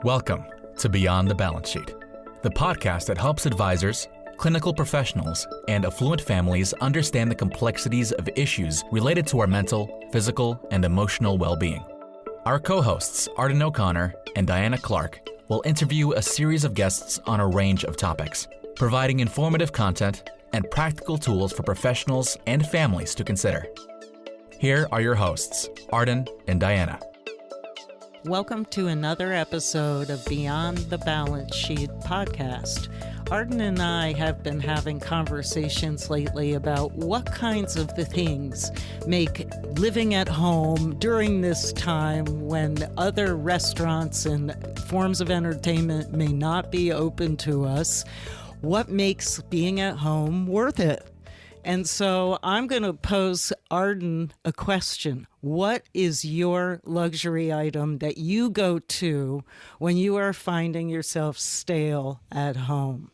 Welcome to Beyond the Balance Sheet, the podcast that helps advisors, clinical professionals, and affluent families understand the complexities of issues related to our mental, physical, and emotional well-being. Our co-hosts, Arden O'Connor and Diana Clark, will interview a series of guests on a range of topics, providing informative content and practical tools for professionals and families to consider. Here are your hosts, Arden and Diana. Welcome to another episode of Beyond the Balance Sheet podcast. Arden and I have been having conversations lately about what kinds of the things make living at home during this time when other restaurants and forms of entertainment may not be open to us, what makes being at home worth it? And so I'm going to pose Arden a question. What is your luxury item that you go to when you are finding yourself stale at home?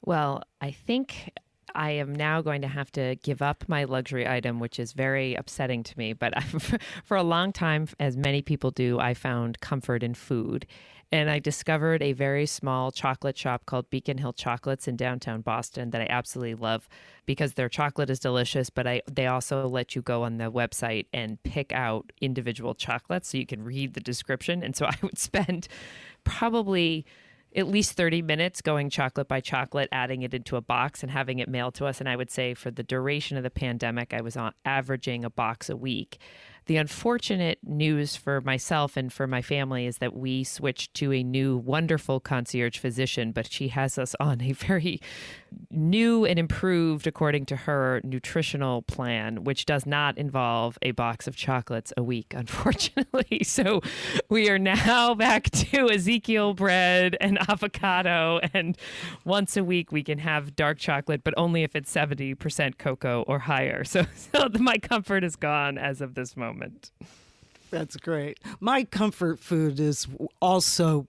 Well, I think I am now going to have to give up my luxury item, which is very upsetting to me. But for a long time, as many people do, I found comfort in food. And I discovered a very small chocolate shop called Beacon Hill Chocolates in downtown Boston that I absolutely love because their chocolate is delicious, but they also let you go on the website and pick out individual chocolates so you can read the description. And so I would spend probably at least 30 minutes going chocolate by chocolate, adding it into a box and having it mailed to us. And I would say for the duration of the pandemic, I was averaging a box a week. The unfortunate news for myself and for my family is that we switched to a new wonderful concierge physician, but she has us on a very new and improved, according to her, nutritional plan, which does not involve a box of chocolates a week, unfortunately. So we are now back to Ezekiel bread and avocado, and once a week we can have dark chocolate, but only if it's 70% cocoa or higher. So my comfort is gone as of this moment. That's great. My comfort food is also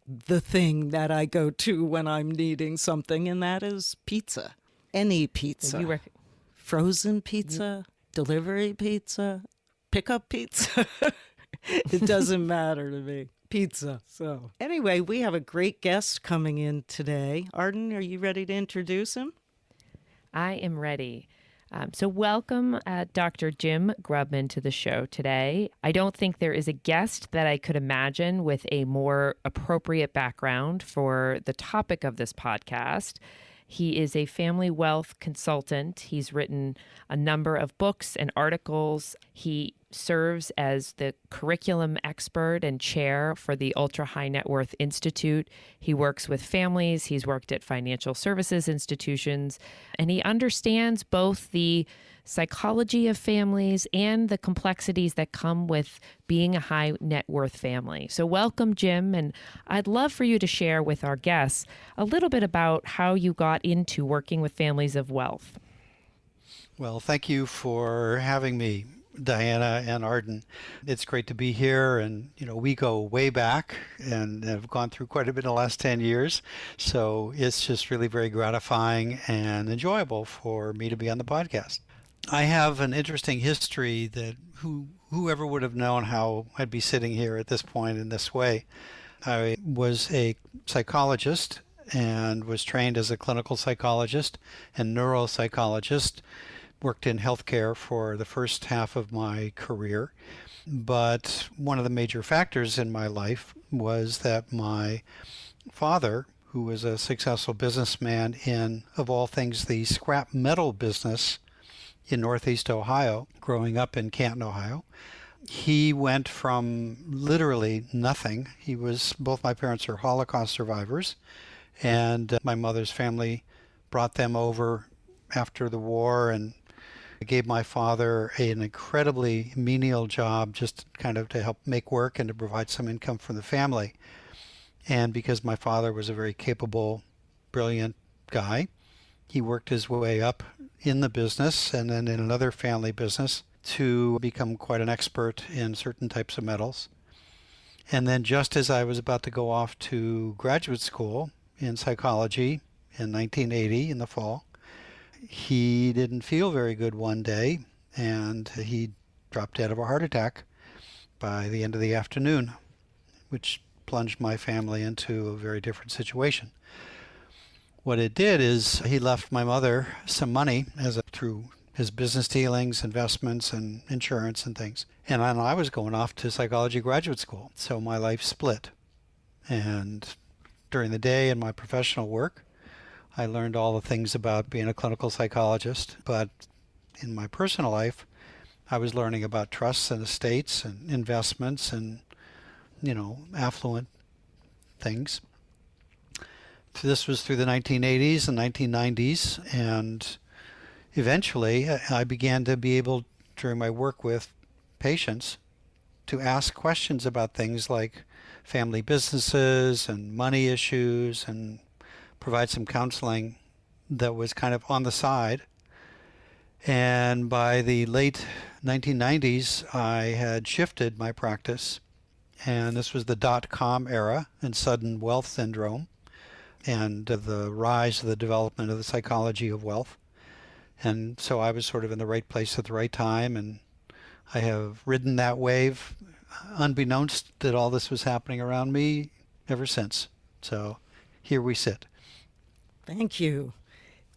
the thing that I go to when I'm needing something, and that is pizza. Any pizza. Frozen pizza, delivery pizza, pickup pizza. It doesn't matter to me. Pizza. So anyway, we have a great guest coming in today. Arden, are you ready to introduce him? I am ready. So welcome Dr. Jim Grubman to the show today. I don't think there is a guest that I could imagine with a more appropriate background for the topic of this podcast. He is a family wealth consultant. He's written a number of books and articles. He serves as the curriculum expert and chair for the Ultra High Net Worth Institute. He works with families. He's worked at financial services institutions, and he understands both the psychology of families and the complexities that come with being a high net worth family. So welcome, Jim, and I'd love for you to share with our guests a little bit about how you got into working with families of wealth. Well, thank you for having me, Diana and Arden. It's great to be here, and we go way back and have gone through quite a bit in the last 10 years. So it's just really very gratifying and enjoyable for me to be on the podcast. I have an interesting history that whoever would have known how I'd be sitting here at this point in this way. I was a psychologist and was trained as a clinical psychologist and neuropsychologist. Worked in healthcare for the first half of my career. But one of the major factors in my life was that my father, who was a successful businessman in, of all things, the scrap metal business in Northeast Ohio, growing up in Canton, Ohio, he went from literally nothing. Both my parents are Holocaust survivors, and my mother's family brought them over after the war and gave my father an incredibly menial job just kind of to help make work and to provide some income for the family. And because my father was a very capable, brilliant guy, he worked his way up in the business and then in another family business to become quite an expert in certain types of metals. And then just as I was about to go off to graduate school in psychology in 1980 in the fall, he didn't feel very good one day, and he dropped dead of a heart attack by the end of the afternoon, which plunged my family into a very different situation. What it did is he left my mother some money through his business dealings, investments, and insurance and things. And I was going off to psychology graduate school, so my life split. And during the day in my professional work, I learned all the things about being a clinical psychologist, but in my personal life, I was learning about trusts and estates and investments and, affluent things. This was through the 1980s and 1990s, and eventually I began to be able, during my work with patients, to ask questions about things like family businesses and money issues and provide some counseling that was kind of on the side. And by the late 1990s, I had shifted my practice, and this was the dot-com era and sudden wealth syndrome and the rise of the development of the psychology of wealth. And so I was sort of in the right place at the right time, and I have ridden that wave unbeknownst that all this was happening around me ever since. So here we sit. Thank you.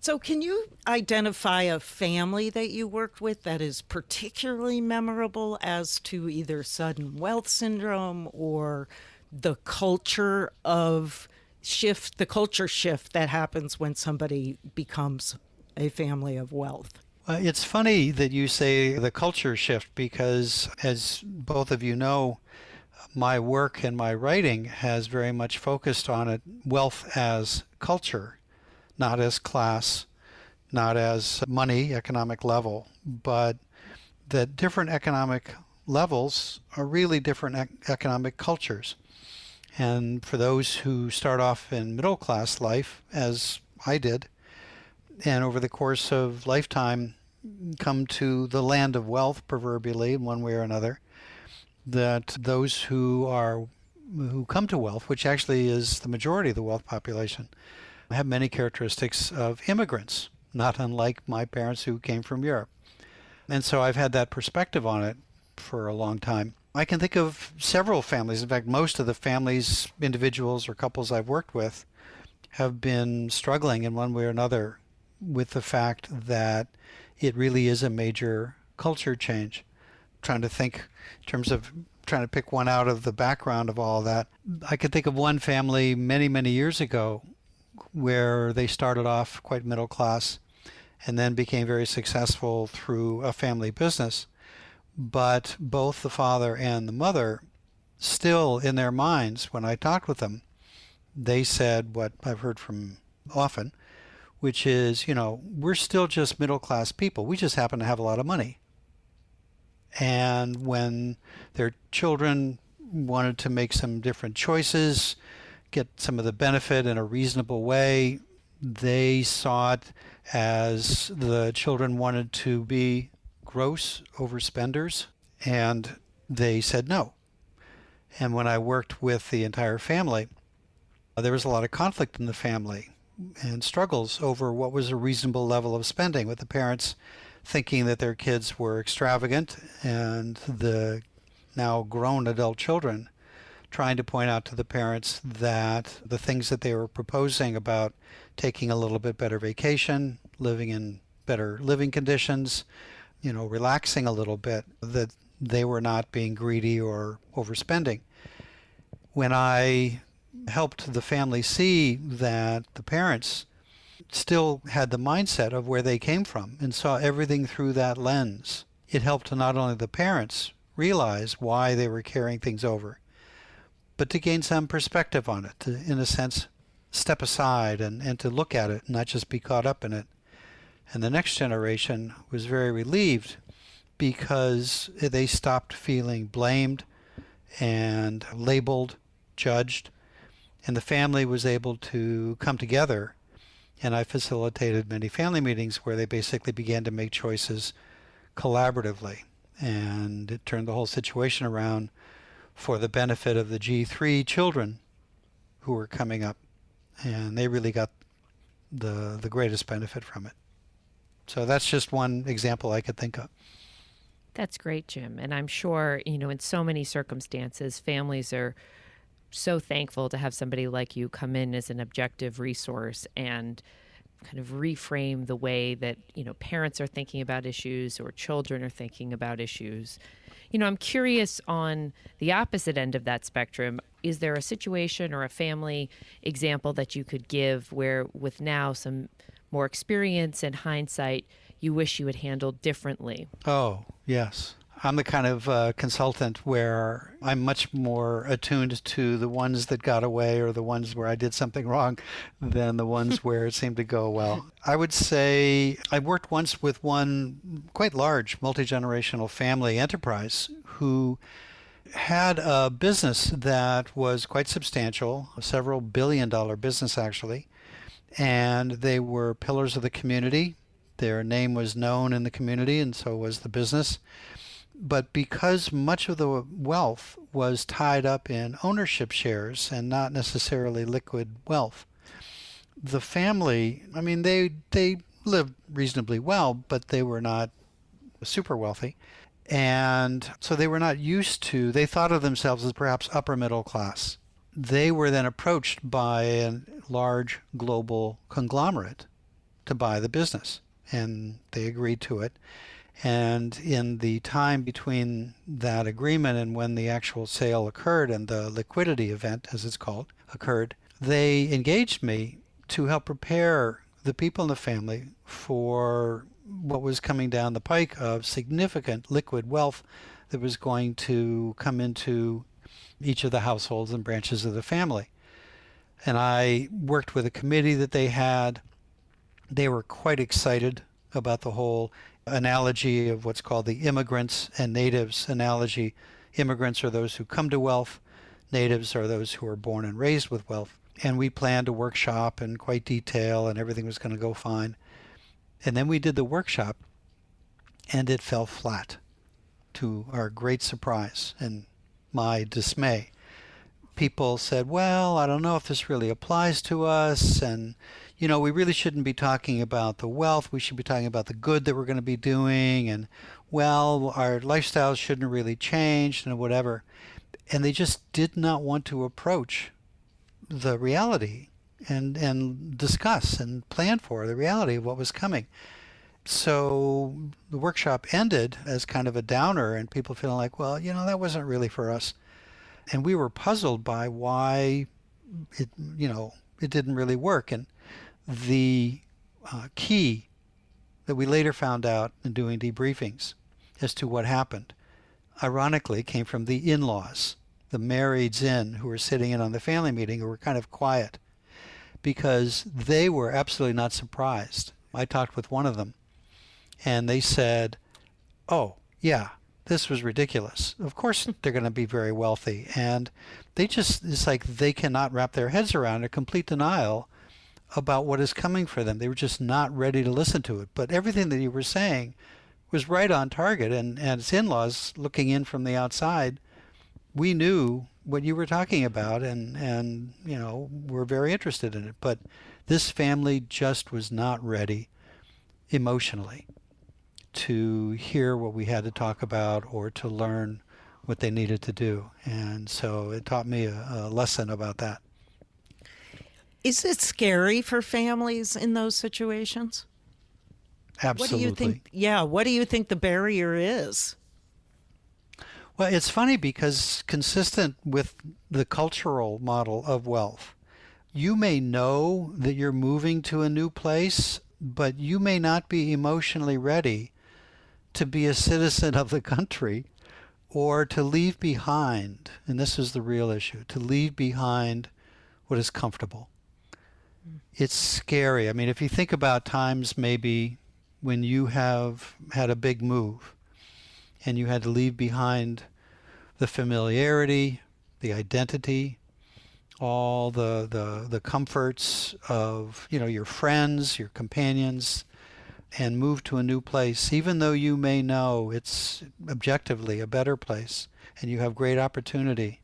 So can you identify a family that you worked with that is particularly memorable as to either sudden wealth syndrome or the culture shift that happens when somebody becomes a family of wealth? It's funny that you say the culture shift because, as both of you know, my work and my writing has very much focused on it, wealth as culture, not as class, not as money, economic level, but that different economic levels are really different economic cultures. And for those who start off in middle class life, as I did, and over the course of lifetime come to the land of wealth, proverbially, in one way or another, that those who come to wealth, which actually is the majority of the wealth population, have many characteristics of immigrants, not unlike my parents who came from Europe. And so I've had that perspective on it for a long time. I can think of several families. In fact, most of the families, individuals or couples I've worked with have been struggling in one way or another with the fact that it really is a major culture change. Trying to think in terms of trying to pick one out of the background of all that. I could think of one family many, many years ago where they started off quite middle class and then became very successful through a family business. But both the father and the mother, still in their minds, when I talked with them, they said what I've heard from often, which is, we're still just middle class people. We just happen to have a lot of money. And when their children wanted to make some different choices, get some of the benefit in a reasonable way, they saw it as the children wanted to be gross overspenders, and they said no. And when I worked with the entire family, there was a lot of conflict in the family and struggles over what was a reasonable level of spending, with the parents thinking that their kids were extravagant and the now grown adult children trying to point out to the parents that the things that they were proposing about taking a little bit better vacation, living in better living conditions, relaxing a little bit, that they were not being greedy or overspending. When I helped the family see that the parents still had the mindset of where they came from and saw everything through that lens, it helped to not only the parents realize why they were carrying things over, but to gain some perspective on it, to, in a sense, step aside and to look at it, not just be caught up in it. And the next generation was very relieved because they stopped feeling blamed and labeled, judged, and the family was able to come together. And I facilitated many family meetings where they basically began to make choices collaboratively. And it turned the whole situation around for the benefit of the G3 children who were coming up. And they really got the greatest benefit from it. So that's just one example I could think of. That's great, Jim. And I'm sure, in so many circumstances, families are so thankful to have somebody like you come in as an objective resource and kind of reframe the way that, parents are thinking about issues or children are thinking about issues. I'm curious on the opposite end of that spectrum. Is there a situation or a family example that you could give where, with now some more experience and hindsight, you wish you had handled differently? Oh, yes. I'm the kind of consultant where I'm much more attuned to the ones that got away or the ones where I did something wrong than the ones where it seemed to go well. I would say I worked once with one quite large multi-generational family enterprise who had a business that was quite substantial, a several billion-dollar business actually, and they were pillars of the community. Their name was known in the community, and so was the business. But because much of the wealth was tied up in ownership shares and not necessarily liquid wealth, the family, they lived reasonably well, but they were not super wealthy. And so they were not used to, they thought of themselves as perhaps upper middle class. They were then approached by a large global conglomerate to buy the business, and they agreed to it. And in the time between that agreement and when the actual sale occurred and the liquidity event, as it's called, occurred, they engaged me to help prepare the people in the family for what was coming down the pike of significant liquid wealth that was going to come into each of the households and branches of the family. And I worked with a committee that they had. They were quite excited about the whole analogy of what's called the immigrants and natives analogy. Immigrants are those who come to wealth. Natives are those who are born and raised with wealth. And we planned a workshop in quite detail, and everything was going to go fine. And then we did the workshop, and it fell flat, to our great surprise and my dismay. People said, well, I don't know if this really applies to us, and we really shouldn't be talking about the wealth. We should be talking about the good that we're going to be doing, and well, our lifestyles shouldn't really change and whatever. And they just did not want to approach the reality and discuss and plan for the reality of what was coming. So the workshop ended as kind of a downer, and people feeling like, well, that wasn't really for us. And we were puzzled by why it didn't really work. And the key that we later found out in doing debriefings as to what happened, ironically, came from the in-laws, the marrieds who were sitting in on the family meeting, who were kind of quiet because they were absolutely not surprised. I talked with one of them, and they said, oh, yeah, this was ridiculous. Of course they're going to be very wealthy. And it's like they cannot wrap their heads around a complete denial about what is coming for them. They were just not ready to listen to it. But everything that you were saying was right on target. And as in-laws looking in from the outside, we knew what you were talking about and we're very interested in it. But this family just was not ready emotionally to hear what we had to talk about or to learn what they needed to do. And so it taught me a lesson about that. Is it scary for families in those situations? Absolutely. What do you think the barrier is? Well, it's funny because consistent with the cultural model of wealth, you may know that you're moving to a new place, but you may not be emotionally ready to be a citizen of the country or to leave behind, and this is the real issue, to leave behind what is comfortable. It's scary. I mean, if you think about times maybe when you have had a big move and you had to leave behind the familiarity, the identity, all the comforts of your friends, your companions, and move to a new place, even though you may know it's objectively a better place and you have great opportunity,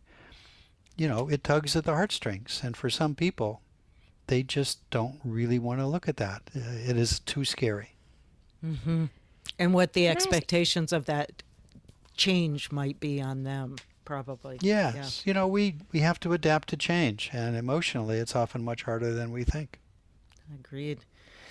it tugs at the heartstrings. And for some people, they just don't really want to look at that. It is too scary. Mm-hmm. And what the expectations of that change might be on them, probably. Yes. You know, we have to adapt to change, and emotionally it's often much harder than we think. Agreed.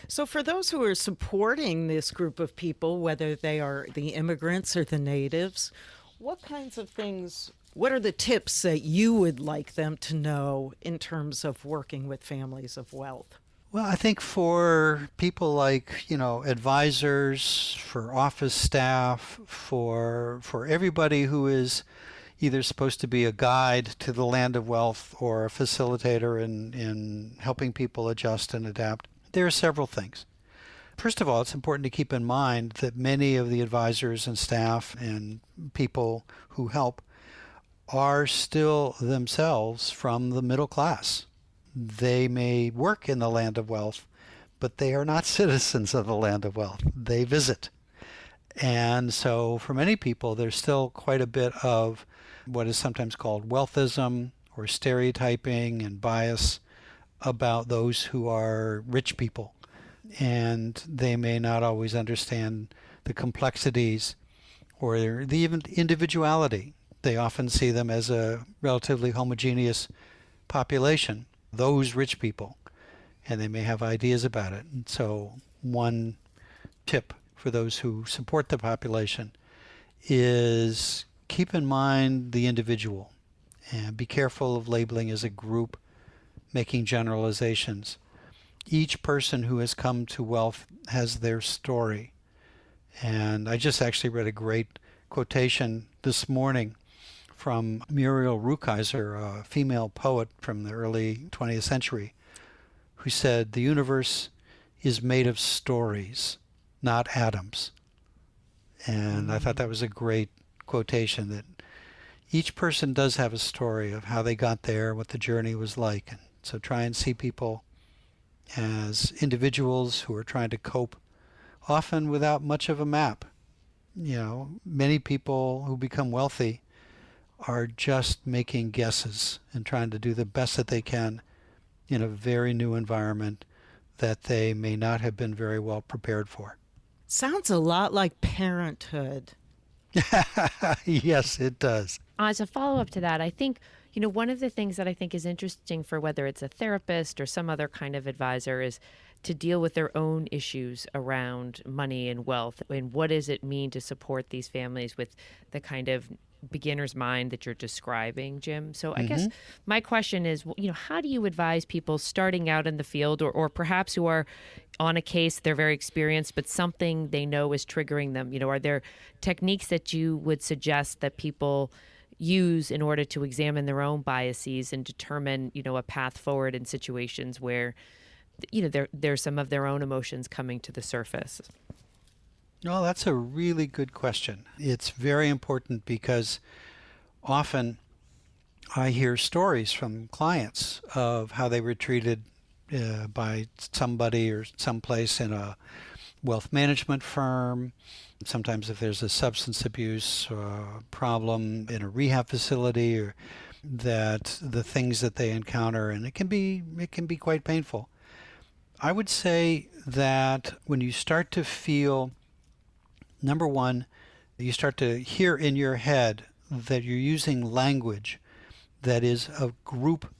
So for those who are supporting this group of people, whether they are the immigrants or the natives, what kinds of things, what are the tips that you would like them to know in terms of working with families of wealth? Well, I think for people like, advisors, for office staff, for everybody who is either supposed to be a guide to the land of wealth or a facilitator in helping people adjust and adapt, there are several things. First of all, it's important to keep in mind that many of the advisors and staff and people who help are still themselves from the middle class. They may work in the land of wealth, but they are not citizens of the land of wealth. They visit. And so for many people, there's still quite a bit of what is sometimes called wealthism or stereotyping and bias about those who are rich people. And they may not always understand the complexities or the even individuality. They often see them as a relatively homogeneous population, those rich people, and they may have ideas about it. And so one tip for those who support the population is keep in mind the individual and be careful of labeling as a group, making generalizations. Each person who has come to wealth has their story. And I just actually read a great quotation this morning from Muriel Rukeyser, a female poet from the early 20th century, who said, "The universe is made of stories, not atoms." And I thought that was a great quotation, that each person does have a story of how they got there, what the journey was like. And so try and see people as individuals who are trying to cope, often without much of a map. Many people who become wealthy are just making guesses and trying to do the best that they can in a very new environment that they may not have been very well prepared for. Sounds a lot like parenthood. Yes, it does. As a follow-up to that, I think, one of the things that I think is interesting for whether it's a therapist or some other kind of advisor is to deal with their own issues around money and wealth. And what does it mean to support these families with the kind of beginner's mind that you're describing, Jim? So I guess my question is, how do you advise people starting out in the field or perhaps who are on a case, they're very experienced, but something they know is triggering them? Are there techniques that you would suggest that people use in order to examine their own biases and determine, a path forward in situations where, there's some of their own emotions coming to the surface? No, that's a really good question. It's very important because often I hear stories from clients of how they were treated by somebody or someplace in a wealth management firm. Sometimes if there's a substance abuse problem in a rehab facility, or that the things that they encounter, and it can be quite painful. I would say that when you start to feel, number one, you start to hear in your head that you're using language that is a group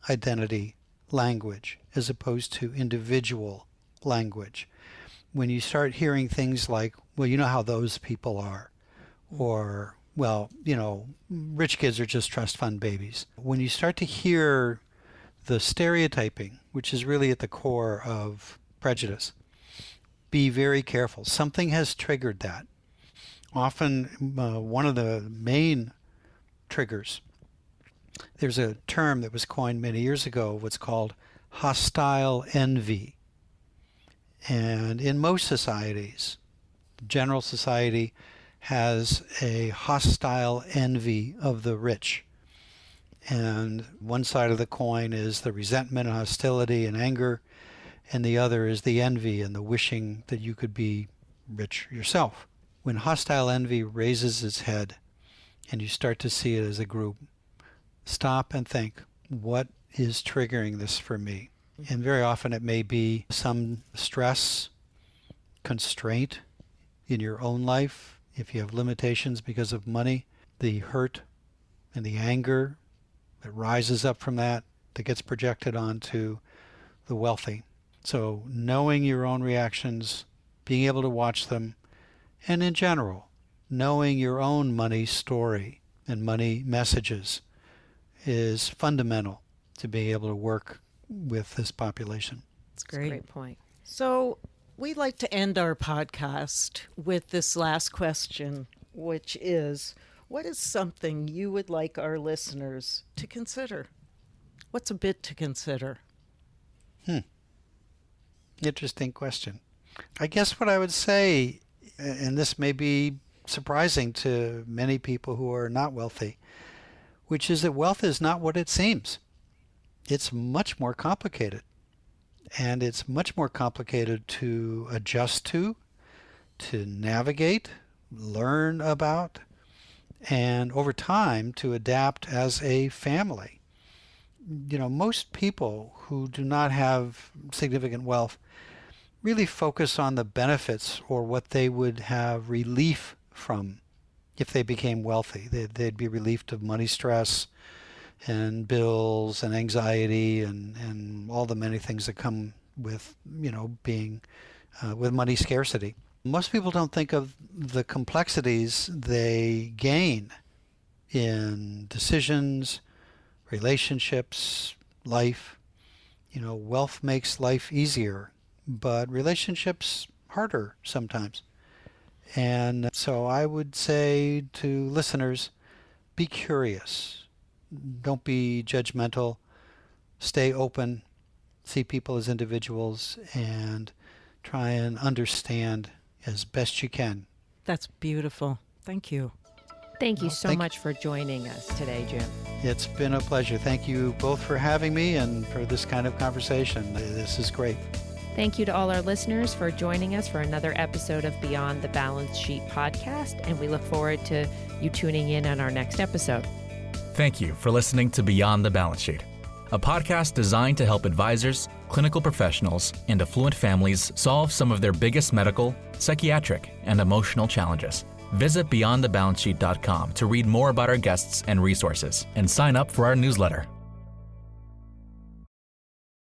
identity language as opposed to individual language. When you start hearing things like, well, you know how those people are, or, well, rich kids are just trust fund babies. When you start to hear the stereotyping, which is really at the core of prejudice, be very careful. Something has triggered that. Often one of the main triggers, there's a term that was coined many years ago, what's called hostile envy. And in most societies, general society has a hostile envy of the rich. And one side of the coin is the resentment and hostility and anger, and the other is the envy and the wishing that you could be rich yourself. When hostile envy raises its head and you start to see it as a group, stop and think, what is triggering this for me? And very often it may be some stress, constraint in your own life. If you have limitations because of money, the hurt and the anger that rises up from that gets projected onto the wealthy. So knowing your own reactions, being able to watch them, and in general, knowing your own money story and money messages is fundamental to being able to work with this population. That's That's a great point. So we like to end our podcast with this last question, which is, what is something you would like our listeners to consider? What's a bit to consider? Interesting question. I guess what I would say, and this may be surprising to many people who are not wealthy, which is that wealth is not what it seems. It's much more complicated. And it's much more complicated to adjust to navigate, learn about, and over time to adapt as a family. Most people who do not have significant wealth really focus on the benefits or what they would have relief from if they became wealthy. They'd be relieved of money stress and bills and anxiety and all the many things that come with, being with money scarcity. Most people don't think of the complexities they gain in decisions, relationships, life. Wealth makes life easier, but relationships harder sometimes. And so I would say to listeners, be curious. Don't be judgmental. Stay open. See people as individuals and try and understand as best you can. That's beautiful. Thank you. Thank you so much for joining us today, Jim. It's been a pleasure. Thank you both for having me and for this kind of conversation. This is great. Thank you to all our listeners for joining us for another episode of Beyond the Balance Sheet podcast, and we look forward to you tuning in on our next episode. Thank you for listening to Beyond the Balance Sheet, a podcast designed to help advisors, clinical professionals, and affluent families solve some of their biggest medical, psychiatric, and emotional challenges. Visit beyondthebalancesheet.com to read more about our guests and resources, and sign up for our newsletter.